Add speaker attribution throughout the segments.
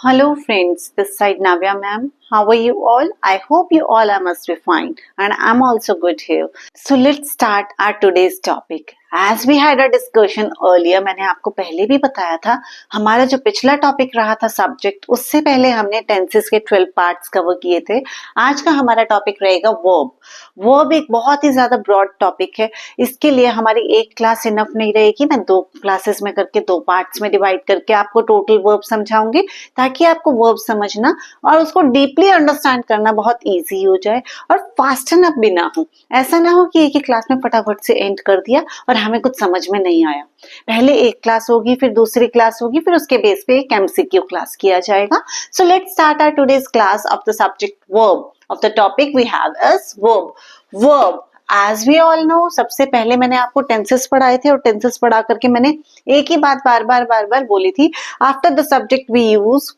Speaker 1: Hello friends, this side Navya ma'am. How are you all? I hope you all are must be fine and I'm also good here. So let's start our today's topic. As we had a discussion earlier, मैंने आपको पहले भी बताया था, हमारा जो पिछला topic रहा था सब्जेक्ट, उससे पहले हमने टेंसेस के 12 पार्ट्स कवर किए थे. आज का हमारा टॉपिक रहेगा वर्ब. वर्ब एक बहुत ही ज्यादा ब्रॉड टॉपिक है. इसके लिए हमारी एक क्लास इनफ नहीं रहेगी. मैं 2 क्लासेस में करके 2 पार्ट्स में डिवाइड करके आपको टोटल वर्ब समझाऊंगी ताकि आपको वर्ब समझना और उसको डीपली अंडरस्टैंड करना बहुत इजी हो जाए और फास्ट एनफ भी ना हो. ऐसा ना हो कि एक ही क्लास में फटाफट से एंड कर दिया और हमें कुछ समझ में नहीं आया. पहले एक क्लास होगी, फिर दूसरी क्लास होगी, फिर उसके बेस पे एक एमसीक्यू क्लास किया जाएगा. So let's start our today's class of the subject verb. Of the topic we have is verb. Verb as we all know, सबसे पहले मैंने आपको टेंसेस पढ़ाए थे और टेंसेस पढ़ा करके मैंने एक ही बात बार बार बोली थी. After the subject we use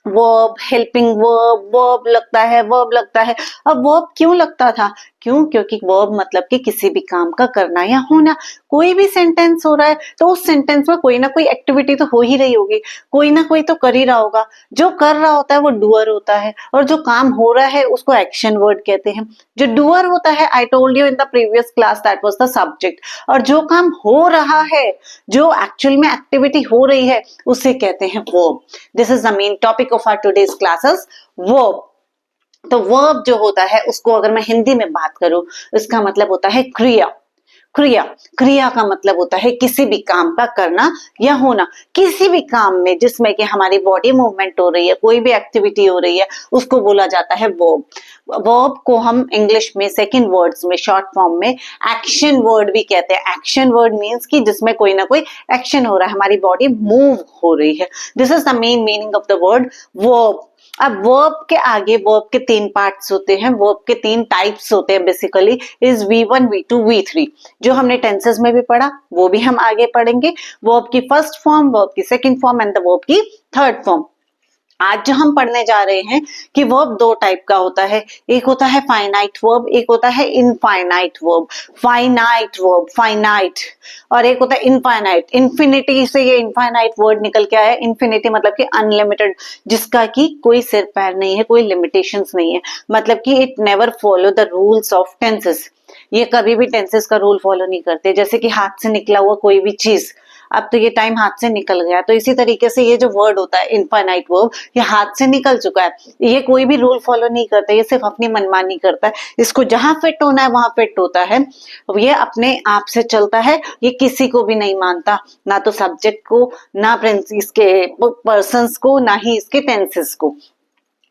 Speaker 1: verb, helping verb, verb लगता है. अब वर्ब क्यों लगता था? क्योंकि वर्ब मतलब कि किसी भी काम का करना या होना. कोई भी सेंटेंस हो रहा है तो उस सेंटेंस में कोई ना कोई एक्टिविटी तो हो ही रही होगी, कोई ना कोई तो कर ही रहा होगा. जो कर रहा होता है वो डूअर होता है और जो काम हो रहा है उसको एक्शन वर्ड कहते हैं. जो डूअर होता है, I told you in the previous class, that was the subject. और जो काम हो रहा है, जो एक्चुअल में एक्टिविटी हो रही है, उसे कहते हैं verb. This is the main topic of our today's classes, verb. तो वर्ब जो होता है उसको अगर मैं हिंदी में बात करूं, इसका मतलब होता है क्रिया. क्रिया का मतलब होता है किसी भी काम का करना या होना. किसी भी काम में जिसमें कि हमारी बॉडी मूवमेंट हो रही है, कोई भी एक्टिविटी हो रही है, उसको बोला जाता है वर्ब. वर्ब को हम इंग्लिश में सेकंड वर्ड्स में शॉर्ट फॉर्म में एक्शन वर्ड भी कहते हैं. एक्शन वर्ड मीन्स कि जिसमें कोई ना कोई एक्शन हो रहा है, हमारी बॉडी मूव हो रही है. This is the main meaning of the word verb. अब वर्ब के आगे वर्ब के 3 पार्ट्स होते हैं, वर्ब के 3 टाइप्स होते हैं basically, is V1, V2, V3. जो हमने टेंसेस में भी पढ़ा वो भी हम आगे पढ़ेंगे. वर्ब की फर्स्ट फॉर्म, वर्ब की second form and the verb की थर्ड फॉर्म. आज जो हम पढ़ने जा रहे हैं कि वर्ब 2 टाइप का होता है. एक होता है फाइनाइट वर्ब, एक होता है infinite verb. Finite verb, finite, और एक होता है इनफाइनाइट. इन्फिनिटी से ये इनफाइनाइट वर्ड निकल के आया है. इन्फिनिटी मतलब कि अनलिमिटेड, जिसका कि कोई सिर पैर नहीं है, कोई लिमिटेशंस नहीं है. मतलब कि it never follow the rules of tenses. ये कभी भी टेंसेस का रूल फॉलो नहीं करते. जैसे कि हाथ से निकला हुआ कोई भी चीज, अब तो ये टाइम हाथ से निकल गया, तो इसी तरीके से ये जो वर्ड होता है इनफाइनाइट वर्ब, ये हाथ से निकल चुका है. ये कोई भी रूल फॉलो नहीं करता, ये सिर्फ अपनी मनमानी करता है. इसको जहां फिट होना है वहां फिट होता है. ये अपने आप से चलता है, ये किसी को भी नहीं मानता, ना तो सब्जेक्ट को, ना इसके पर्सन्स को, ना ही इसके टेंसेस को.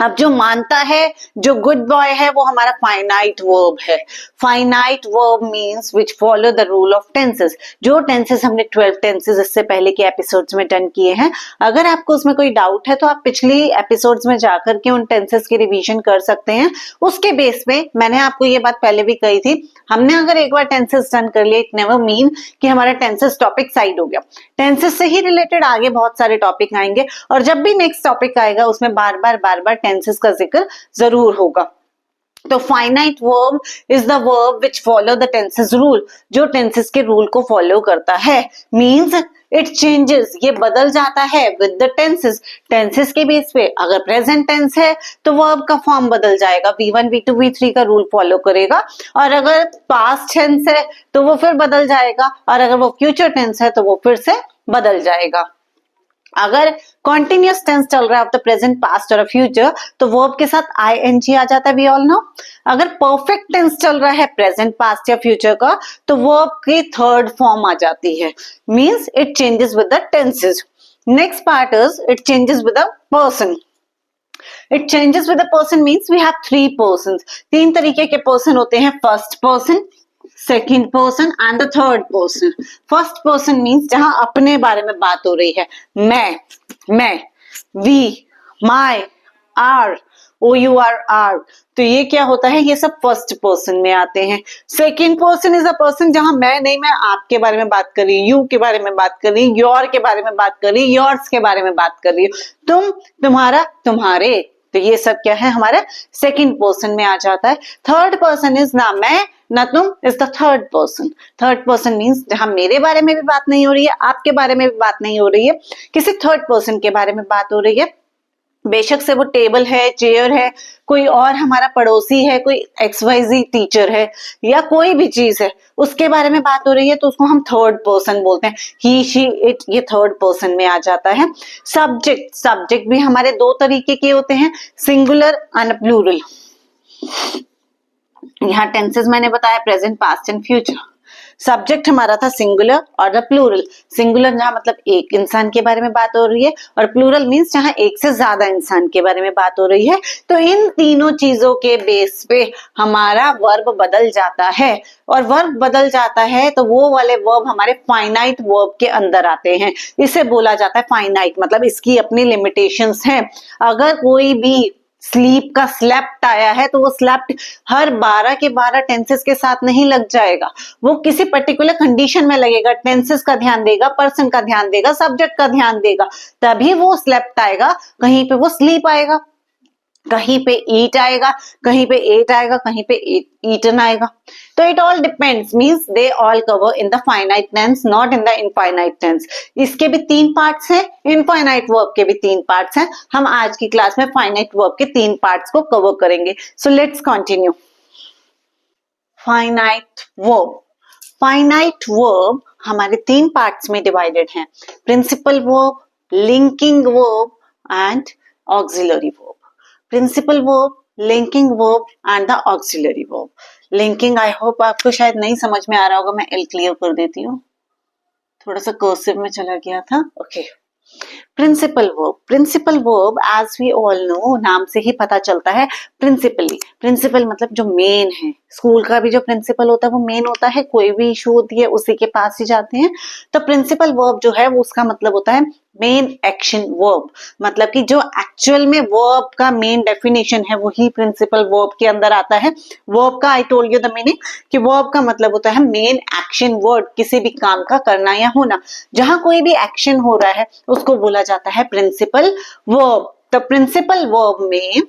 Speaker 1: अब जो मानता है, जो गुड बॉय है, वो हमारा फाइनाइट वर्ब है. Finite verb means which follow the rule of tenses. जो टेंसेस हमने 12 टेंसेस इससे पहले के एपिसोड्स में डन किए हैं. अगर आपको उसमें कोई डाउट है तो आप पिछली एपिसोड्स में जाकर के उन टेंसेस की रिवीजन कर सकते हैं. उसके बेस पे मैंने आपको ये बात पहले भी कही थी, हमने अगर एक बार टेंसेस डन कर लिए, इट नेवर मीन कि हमारा टेंसेस टॉपिक साइड हो गया. टेंसेस से ही रिलेटेड आगे बहुत सारे टॉपिक आएंगे और जब भी नेक्स्ट टॉपिक आएगा उसमें बार बार टेंसेस का जिक्र जरूर होगा. तो finite verb is the verb which follow the tenses rule. जो टेंसेस के रूल को फॉलो करता है, मींस इट चेंजेस, ये बदल जाता है विद द टेंसेस. टेंसेस के बेस पे अगर प्रेजेंट टेंस है तो वर्ब का फॉर्म बदल जाएगा, V1, V2, V3 का रूल फॉलो करेगा. और अगर पास्ट टेंस है तो वो फिर बदल जाएगा, और अगर वो फ्यूचर टेंस है तो वो फिर से बदल जाएगा. अगर कॉन्टिन्यूस टेंस चल रहा है ऑफ द प्रेजेंट, पास्ट और फ्यूचर, तो वर्ब के साथ ing आ जाता है, वी ऑल नो. अगर परफेक्ट टेंस चल रहा है प्रेजेंट, पास्ट या फ्यूचर का, तो वर्ब की थर्ड फॉर्म आ जाती है. Means it changes with the tenses. Next part is it changes with the person. It changes with the person means we have 3 persons. 3 तरीके के पर्सन होते हैं. First person, second person and the third person. First person means जहां अपने बारे में बात हो रही है. मैं, we, my, our, O U R. तो ये क्या होता है? ये सब फर्स्ट पर्सन में आते हैं. Second person is a person जहां मैं नहीं, मैं आपके बारे में बात कर रही हूँ, यू के बारे में बात कर रही हूँ, योर के बारे में बात कर रही हूँ, योर्स के बारे में बात कर रही हूँ, तुम, तुम्हारा, तुम्हारे. तो ये सब क्या है? हमारा सेकेंड पर्सन में आ जाता है. थर्ड पर्सन इज ना मैं ना तुम, is the third person. Third person means जहां मेरे बारे में भी बात नहीं हो रही है, आपके बारे में भी बात नहीं हो रही है, किसी थर्ड पर्सन के बारे में बात हो रही है. बेशक से वो टेबल है, चेयर है, कोई और हमारा पड़ोसी है, कोई XYZ टीचर है, या कोई भी चीज है, उसके बारे में बात हो रही है तो उसको हम थर्ड पर्सन बोलते हैं, ही शी इट, ये थर्ड पर्सन में आ जाता है। सब्जेक्ट, सब्जेक्ट भी हमारे दो तरीके के होते हैं, सिंगुलर एंड प्लूरल। यहाँ टेंसेस मैंने बताया, present, past and future. Subject हमारा था सिंगुलर और द प्लूरल। सिंगुलर जहां मतलब एक इंसान के बारे में बात हो रही है, और प्लूरल मीन्स जहां एक से ज्यादा इंसान के बारे में बात हो रही है। तो इन तीनों चीजों के बेस पे हमारा वर्ब बदल जाता है, और वर्ब बदल जाता है तो वो वाले वर्ब हमारे फाइनाइट वर्ब के अंदर आते हैं। इसे बोला जाता है फाइनाइट, मतलब इसकी अपनी लिमिटेशंस हैं। अगर कोई भी स्लीप का स्लेप्ट आया है तो वो स्लेप्ट हर 12 के 12 टेंसेस के साथ नहीं लग जाएगा, वो किसी पर्टिकुलर कंडीशन में लगेगा, टेंसेस का ध्यान देगा, पर्सन का ध्यान देगा, सब्जेक्ट का ध्यान देगा, तभी वो स्लेप्ट आएगा। कहीं पे वो स्लीप आएगा, कहीं पे ईट आएगा, कहीं पे एट आएगा, कहीं पे ईटन आएगा। तो it all depends, means they all cover in the finite tense, not in the infinite tense. इसके भी 3 पार्ट्स हैं, इनफाइनाइट वर्ब के भी 3 पार्ट्स हैं। हम आज की क्लास में फाइनाइट वर्ब के 3 पार्ट्स को कवर करेंगे। So let's continue. Finite verb, finite verb हमारे 3 पार्ट्स में डिवाइडेड हैं, principal verb, linking verb and auxiliary verb. Principal verb, linking verb and the auxiliary verb. Linking I hope आपको शायद नहीं समझ में आ रहा होगा, मैं एल क्लियर कर देती हूँ, थोड़ा सा कर्सिव में चला गया था। Okay, principal verb, principal verb as we all know, नाम से ही पता चलता है, प्रिंसिपली, प्रिंसिपल मतलब जो मेन है। स्कूल का भी जो प्रिंसिपल होता है वो मेन होता है, कोई भी इशू होती है उसी के पास ही जाते हैं। तो प्रिंसिपल वर्ब जो है वो उसका मतलब होता है मेन एक्शन वर्ब, मतलब कि जो एक्चुअल में वर्ब का मेन डेफिनेशन है वही प्रिंसिपल वर्ब के अंदर आता है। वर्ब का I told you the meaning कि वर्ब का मतलब होता है मेन एक्शन वर्ड, किसी भी काम का करना या होना, जहां कोई भी एक्शन हो रहा है उसको बोला जाता है प्रिंसिपल वर्ब। तो प्रिंसिपल वर्ब में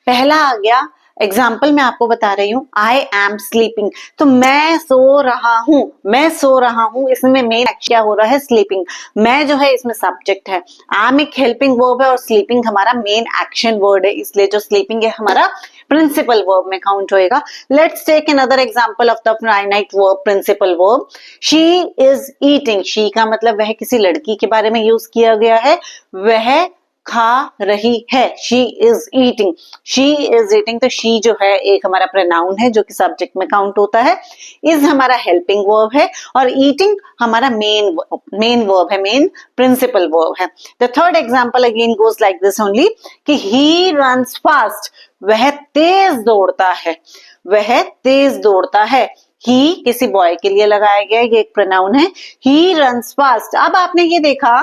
Speaker 1: पहला आ गया, एग्जाम्पल मैं आपको बता रही हूँ, आई एम स्लीपिंग, तो मैं सो रहा हूं, मैं सो रहा हूं, इसमें मेन क्या हो रहा है, स्लीपिंग। मैं जो है इसमें सब्जेक्ट है, एम एक हेल्पिंग वर्ब है और स्लीपिंग हमारा मेन एक्शन वर्ड है, इसलिए जो स्लीपिंग है हमारा प्रिंसिपल वर्ब में काउंट होएगा। Let's take another example of the finite verb, principal verb. She is eating, she का मतलब वह किसी लड़की के बारे में यूज किया गया है, वह खा रही है, she is eating, she is eating. तो शी जो है एक हमारा प्रोनाउन है जो कि सब्जेक्ट में काउंट होता है, इज हमारा हेल्पिंग वर्ब है, और ईटिंग हमारा मेन वर्ब है, मेन प्रिंसिपल वर्ब है। The third example again goes like this only कि ही रन्स फास्ट, वह तेज दौड़ता है, वह तेज दौड़ता है। ही किसी बॉय के लिए लगाया गया, ये एक प्रोनाउन है, ही रन्स फास्ट। अब आपने ये देखा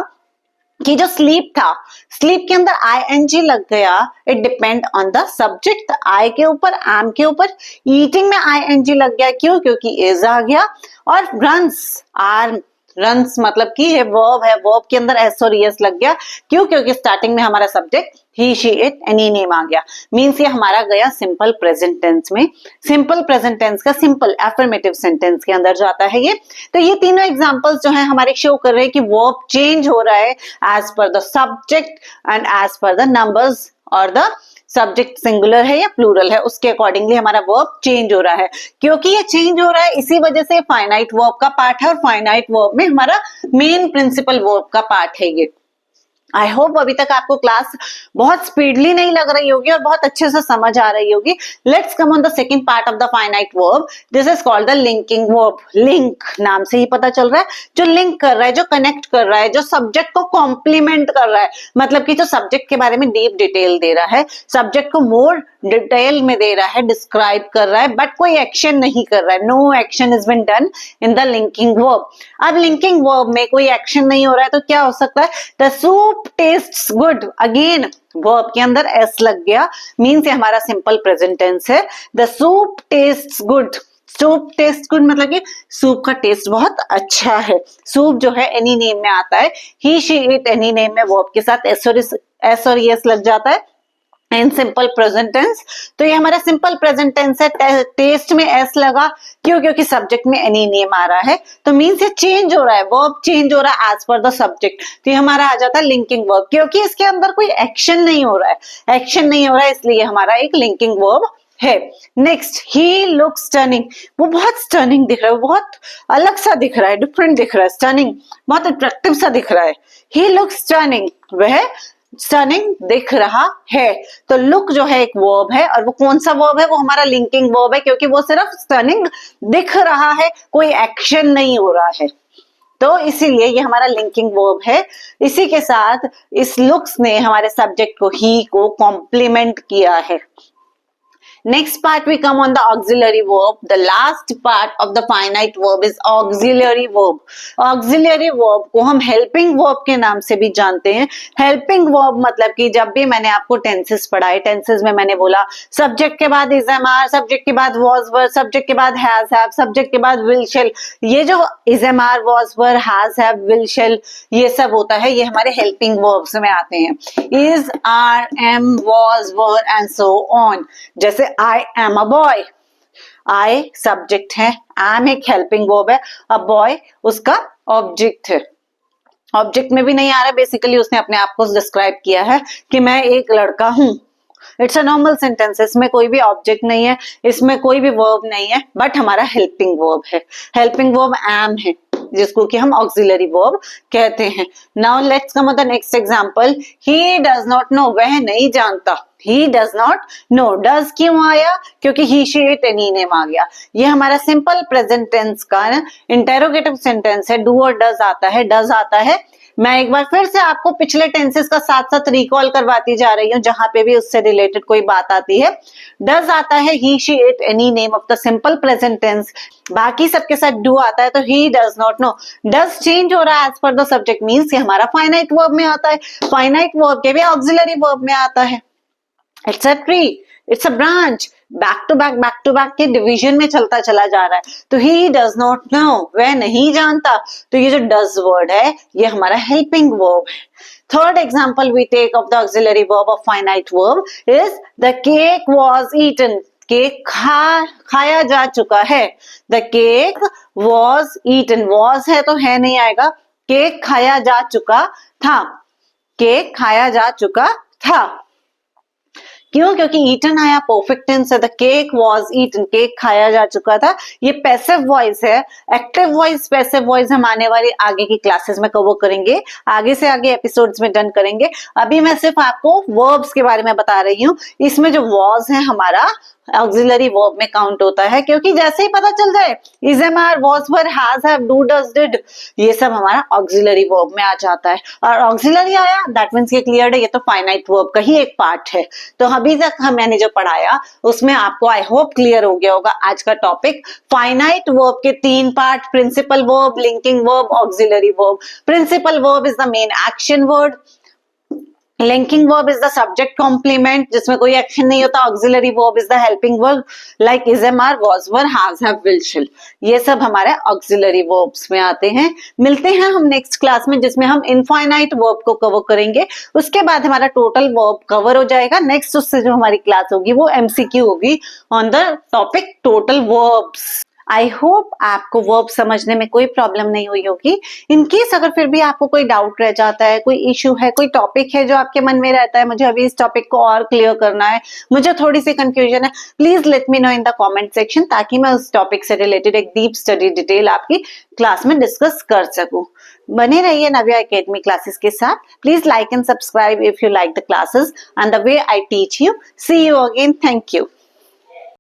Speaker 1: कि जो स्लीप था, स्लीप के अंदर आईएनजी लग गया, it depend on the subject, I के ऊपर, एम के ऊपर। ईटिंग में आईएनजी लग गया, क्यों, क्योंकि इज आ गया। और रन्स, आर रन्स मतलब कि ये वर्ब है, वर्ब के अंदर एस और एस लग गया, क्यों, क्योंकि स्टार्टिंग में हमारा subject he, she, it, any name आ गया। मींस ये हमारा गया सिंपल प्रेजेंट टेंस में, सिंपल प्रेजेंट टेंस का सिंपल एफर्मेटिव सेंटेंस के अंदर जाता है ये। तो ये तीनों एग्जांपल्स जो है हमारे शो कर रहे हैं कि वर्ब चेंज हो रहा है as per the subject and as per the numbers, और द सब्जेक्ट सिंगुलर है या प्लूरल है उसके अकॉर्डिंगली हमारा वर्ब चेंज हो रहा है। क्योंकि ये चेंज हो रहा है इसी वजह से फाइनाइट वर्ब का पार्ट है, और फाइनाइट वर्ब में हमारा मेन प्रिंसिपल वर्ब का पार्ट है ये। आई होप अभी तक आपको क्लास बहुत स्पीडली नहीं लग रही होगी और बहुत अच्छे से समझ आ रही होगी। Let's come on the second part of the finite verb, this is called the linking verb. Link, नाम से ही पता चल रहा है, जो लिंक कर रहा है, जो कनेक्ट कर रहा है, जो सब्जेक्ट को कॉम्प्लीमेंट कर रहा है, मतलब कि जो सब्जेक्ट के बारे में डीप डिटेल दे रहा है, सब्जेक्ट को मोर डिटेल में दे रहा है, डिस्क्राइब कर रहा है, बट कोई एक्शन नहीं कर रहा है। No action is been done in the linking verb. अब लिंकिंग वर्ब में कोई एक्शन नहीं हो रहा है तो क्या हो सकता है, the soup tests good, again verb के अंदर एस लग गया, मीन्स ये हमारा सिंपल प्रेजेंट टेंस है। The soup tests good, soup taste good मतलब कि सूप का टेस्ट बहुत अच्छा है। सूप जो है एनी नेम में आता है, he, she, it, any name में वर्ब के साथ एस और एस लग जाता है, इन सिंपल प्रेजेंट टेंस। तो ये हमारा सिंपल प्रेजेंट टेंस है। टेस्ट में एस लगा, क्यों? क्योंकि सब्जेक्ट में एनी नेम आ रहा है, तो मीन्स ये चेंज हो रहा है, वर्ब चेंज हो रहा है एज पर द सब्जेक्ट। तो ये हमारा आ जाता है लिंकिंग वर्ब, क्योंकि इसके अंदर कोई एक्शन नहीं हो रहा है, एक्शन नहीं हो रहा है, इसलिए हमारा एक लिंकिंग वर्ब है। नेक्स्ट, ही लुक स्टनिंग, वो बहुत स्टनिंग दिख रहा है, वो बहुत अलग सा दिख रहा है, डिफरेंट दिख रहा है, स्टनिंग बहुत अट्रैक्टिव सा दिख रहा है। ही लुक स्टनिंग, वह स्टनिंग दिख रहा है। तो लुक जो है एक वर्ब है, और वो कौन सा वर्ब है? वो हमारा लिंकिंग वर्ब है, क्योंकि वो सिर्फ स्टनिंग दिख रहा है, कोई एक्शन नहीं हो रहा है, तो इसीलिए ये हमारा लिंकिंग वर्ब है। इसी के साथ इस लुक्स ने हमारे सब्जेक्ट को, ही को कॉम्प्लीमेंट किया है। Next part we come on the auxiliary verb. The last part of the finite verb is auxiliary verb. Auxiliary verb को हम helping verb के नाम से भी जानते हैं। Helping verb मतलब कि जब भी मैंने आपको tenses पढ़ाए, tenses में मैंने बोला subject के बाद is am are, subject के बाद was were, subject के बाद has have, subject के बाद will shall, ये जो is am are, was were, has have, will shall ये सब होता है, ये हमारे helping verbs में आते हैं। is, are, am, was, were and so on। जैसे I am a boy, I subject है, am एक हेल्पिंग वर्ब है, a boy उसका ऑब्जेक्ट है। ऑब्जेक्ट में भी नहीं आ रहा, बेसिकली उसने अपने आप को डिस्क्राइब किया है कि मैं एक लड़का हूं। इट्स अ नॉर्मल सेंटेंस, इसमें कोई भी ऑब्जेक्ट नहीं है, इसमें कोई भी वर्ब नहीं है, बट हमारा हेल्पिंग वर्ब है। हेल्पिंग वर्ब am है, जिसको कि हम ऑक्सिलरी वर्ब कहते हैं। Now let's come the next example. He does not no, वह नहीं जानता। ही डज नॉट नो, डज क्यों आया? क्योंकि ही शी इट एनी नेम आ गया। ये हमारा सिंपल प्रेजेंट टेंस का इंटेरोगेटिव सेंटेंस है। डू और डज आता है, डज आता है। मैं एक बार फिर से आपको पिछले टेंसेस का साथ साथ रिकॉल करवाती जा रही हूँ, जहां पे भी उससे रिलेटेड कोई बात आती है। डज आता है, he she it any name of the simple present tense. बाकी सबके साथ डू आता है, तो he does not know. Does change हो रहा है as per the subject, means ये हमारा फाइनाइट वर्ब में आता है। फाइनाइट वर्ब के भी ऑक्सिलरी वर्ब में आता है। It's a tree, it's a branch, back to back के डिवीजन में चलता चला जा रहा है। तो ही डज नॉट नो, वह नहीं जानता। तो ये जो डज वर्ड है, ये हमारा हेल्पिंग वर्ब है। Third example we take of the auxiliary verb of finite verb is the cake was eaten. Cake खाया जा चुका है। The cake was eaten, was है तो है नहीं आएगा। केक खाया जा चुका था, केक खाया जा चुका था। क्यों? क्योंकि ईटन आया, परफेक्ट टेंस है। The cake was eaten, cake खाया जा चुका था। ये पैसिव वॉइस है। एक्टिव वॉइस, पैसिव वॉइस हम आने वाली आगे की क्लासेस में कवर करेंगे, आगे से आगे एपिसोड्स में डन करेंगे। अभी मैं सिर्फ आपको वर्ब्स के बारे में बता रही हूँ। इसमें जो वाज है हमारा ऑक्सिलरी वर्ब में काउंट होता है, क्योंकि जैसे ही पता चल जाए is am are, was were, has have, do does did, ये सब हमारा ऑक्सिलरी वर्ब में आ जाता है। और ऑक्सिलरी आया दैट मींस ये क्लियर है, ये तो फाइनाइट वर्ब का ही एक पार्ट है। तो अभी तक मैंने जो पढ़ाया उसमें आपको आई होप क्लियर हो गया होगा आज का टॉपिक। फाइनाइट वर्ब के 3 part, principal verb, linking verb, auxiliary verb. Principal verb is the main action word, linking verb is the subject complement जिसमें कोई एक्शन नहीं होता। Auxiliary verb is the helping verb like is am are, was were, has have, will shall. ये सब हमारे auxiliary verbs में आते हैं। मिलते हैं हम नेक्स्ट क्लास में, जिसमें हम इनफाइनाइट वर्ब को कवर करेंगे। उसके बाद हमारा टोटल वर्ब कवर हो जाएगा। नेक्स्ट उससे जो हमारी क्लास होगी वो एमसीक्यू होगी on the topic total verbs. I hope आपको वर्ब समझने में कोई प्रॉब्लम नहीं हुई होगी। इनकेस अगर फिर भी आपको कोई डाउट रह जाता है, कोई इश्यू है, कोई टॉपिक है जो आपके मन में रहता है, मुझे अभी इस टॉपिक को और क्लियर करना है, मुझे थोड़ी सी कंफ्यूजन है, please let me know in the comment section, ताकि मैं उस टॉपिक से रिलेटेड एक डीप स्टडी डिटेल आपकी क्लास में डिस्कस कर सकूं। बने रहिए नव्या एकेडमी क्लासेस के साथ। Please like and subscribe if you like the classes and the way I teach you. See you again. Thank you.